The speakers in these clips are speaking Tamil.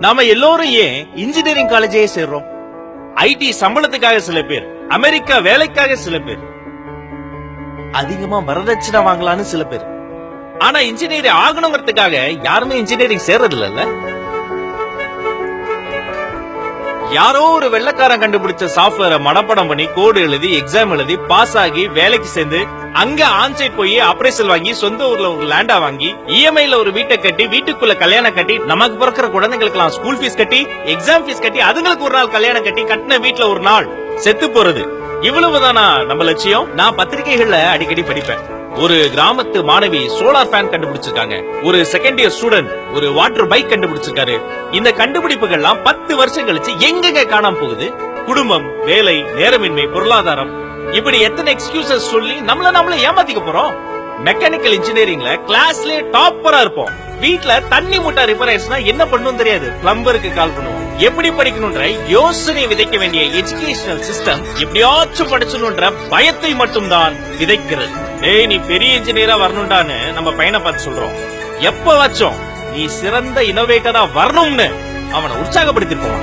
நாம எல்லோரும் ஏன் இன்ஜினியரிங் காலேஜே சேர்றோம்? ஐடி சம்பளத்துக்காக சில பேர், அமெரிக்கா வேலைக்காக சில பேர், அதிகமா வரதட்சணை வாங்கலான்னு சில பேர். ஆனா இன்ஜினியரிங் ஆகணுங்கிறதுக்காக யாருமே இன்ஜினியரிங் சேர்றது இல்ல. யாரோ ஒரு வெள்ளக்காரன் கண்டுபிடிச்ச சாஃப்ட்வேரை மனப்பாடம் பண்ணி கோடு எழுதி எக்ஸாம் எழுதி பாஸ் ஆகி வேலைக்கு சேர்ந்து அங்க ஆன்சைட் போய் அப்ரைசல் வாங்கி சொந்த ஊர்ல ஒரு லேண்டா வாங்கி இஎம்ஐல ஒரு வீட்டை கட்டி வீட்டுக்குள்ள கல்யாணம் கட்டி நமக்கு பிறக்கிற குழந்தைங்களுக்கு ஸ்கூல் ஃபீஸ் கட்டி எக்ஸாம் ஃபீஸ் கட்டி அதுங்களுக்கு ஒரு நாள் கல்யாணம் கட்டி கட்டின வீட்டுல ஒரு நாள் செத்து போறது. இவ்வளவுதானா நம்ம லட்சியம்? நான் பத்திரிகைகள்ல அடிக்கடி படிப்பேன். ஒரு கிராமத்து மாணவி சோலார் ஃபேன் கண்டுபிடிச்சிருக்காங்க. ஒரு செகண்ட் இயர் ஸ்டூடெண்ட் ஒரு வாட்டர் பைக் கண்டுபிடிச்சிருக்காரு. இந்த கண்டுபிடிப்புகள்லாம் 10 வருஷம் கழிச்சு எங்க காணாம போகுது? குடும்பம், வேலை, நேரமின்மை, பொருளாதாரம், இப்படி எத்தனை எக்ஸ்கியூசஸ் சொல்லி நம்மள ஏமாத்திக்க போறோம்? மெக்கானிக்கல் இன்ஜினியரிங்ல கிளாஸ்ல டாப்பரா இருப்போம். வீட்ல தண்ணி மூட்டை ரிப்பேர் ஆயிடுச்சுன்னா என்ன பண்ணணும் தெரியாது, பிளம்பருக்கு கால் பண்ணுவோம். எப்படி படிக்கணும்ன்ற யோசனை விதைக்க வேண்டிய எஜுகேஷனல் சிஸ்டம் எப்படியாச்சும் படிச்சணும்ன்ற பயத்தை மட்டும் தான் விதைக்கிறது. ஏய், நீ பெரிய இன்ஜினியரா வரணும்டான்னு நம்ம பையனை பார்த்து சொல்றோம். எப்ப வச்சோம் நீ சிறந்த இனோவேட்டரா வரணும்னு அவனை உற்சாகப்படுத்திருப்போம்.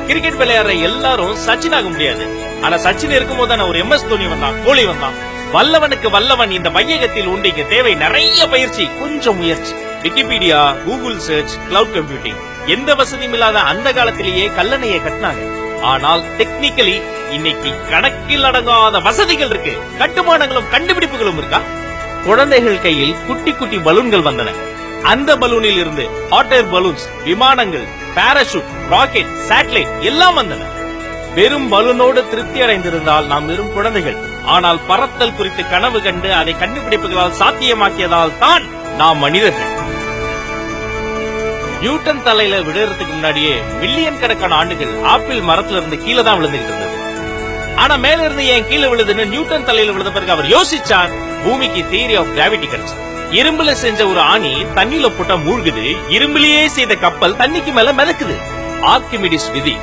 கிரிக்கெட் விளையாடுற எல்லாரும் சச்சின் ஆக முடியாது. ஆனா சச்சின் இருக்கும் போது ஒரு MS தோனி வந்தான், கோலி வந்தான். வல்லவனுக்கு வல்லவன் இந்த வையகத்தில் உண்டு. இங்க தேவை நிறைய பயிற்சி, கொஞ்சம் முயற்சி. Wikipedia, Google search, cloud computing, எந்த வசதியும் இல்லாத அந்த காலத்திலேயே கல்லணையை கட்டினாங்க. ஆனால் டெக்னிக்கலி இன்னைக்கு கணக்கில் அடங்காத வசதிகள் இருக்கு. கட்டுமானங்களும் கண்டுபிடிப்புகளும் இருக்கா? குழந்தைகள் கையில் குட்டி குட்டி பலூன்கள் வந்தன. அந்த பலூனில் இருந்து ஹாட் ஏர் பலூன்ஸ், விமானங்கள், பாராசூட், ராக்கெட், சேட்டலைட் எல்லாம் வந்தன. வெறும் பலூனோடு திருப்தி அடைந்திருந்தால் நாம் வெறும் குழந்தைகள். ஆனால் பறத்தல் குறித்து கனவு கண்டு அதை கண்டுபிடிப்புகளால் சாத்தியமாக்கியதால் தான் நாம் மனிதர்கள். நியூட்டன் தலையில விழுறதுக்கு முன்னாடியே மில்லியன் கணக்கான ஆண்டுகள் ஆப்பிள் மரத்துல இருந்து கீழே தான் விழுந்துட்டு இருந்தது. ஆனா மேல இருந்து ஏன் கீழே விழுதுன்னு நியூட்டன் தலையில விழுந்த பிறகு அவர் யோசிச்சார். பூமிக்கு தியரி ஆஃப் கிராவிட்டி கிடைச்சு. இரும்புல செஞ்ச ஒரு ஆணி தண்ணியில போட்டா மூழ்குது. இரும்புலயே செய்த கப்பல் தண்ணிக்கு மேல மிதக்குது. ஆர்க்கிமிடிஸ் விதி.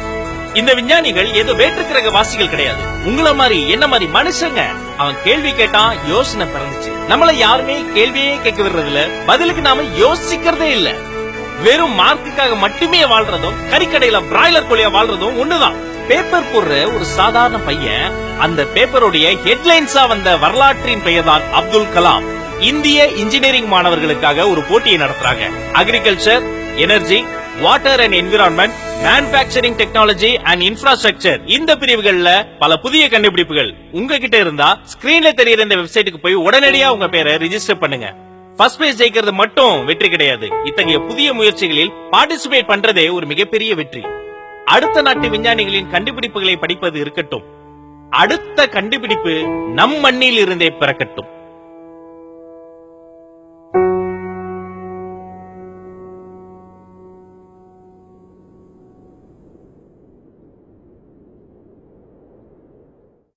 இந்த விஞ்ஞானிகள் ஏதோ வேற்றுக்கிரக வாசிகள் கிடையாது. உங்கள மாதிரி என்ன மாதிரி மனுஷங்க. அவன் கேள்வி கேட்டான், யோசனை பிறந்துச்சு. நம்மள யாருமே கேள்வியே கேட்க விடுறது இல்ல, பதிலுக்கு நாம யோசிக்கிறதே இல்ல. வெறும் மார்க்குக்காக மட்டுமே வாழ்றதும் கறிக்கடையில பிராய்லர் கோழியா வாழ்றதும் ஒண்ணுதான். பேப்பர் போடுற ஒரு சாதாரண பையன், அந்த பேப்பருடைய ஹெட்லைன்ஸா வந்த வரலாற்றின் பெயர் தான் அப்துல் கலாம். இந்திய இன்ஜினியரிங் மாணவர்களுக்காக ஒரு போட்டியை நடத்துறாங்க. Agriculture, energy, water and environment, manufacturing technology and infrastructure, இந்த பிரிவுகள்ல பல புதிய கண்டுபிடிப்புகள் உங்ககிட்ட இருந்தா ஸ்கிரீன்ல தெரியுற இந்த வெப்சைட்டுக்கு போய் உடனடியா உங்க பேரை ரிஜிஸ்டர் பண்ணுங்க. ஃபர்ஸ்ட் பிரைஸ் ஜெயிக்கிறது மட்டும் வெற்றி கிடையாது. இத்தகைய புதிய முயற்சிகளில் பார்ட்டிசிபேட் பண்றதே ஒரு மிகப்பெரிய வெற்றி. அடுத்த நாட்டு விஞ்ஞானிகளின் கண்டுபிடிப்புகளை படிப்பது இருக்கட்டும், அடுத்த கண்டுபிடிப்பு நம் மண்ணில் இருந்தே பிறக்கட்டும்.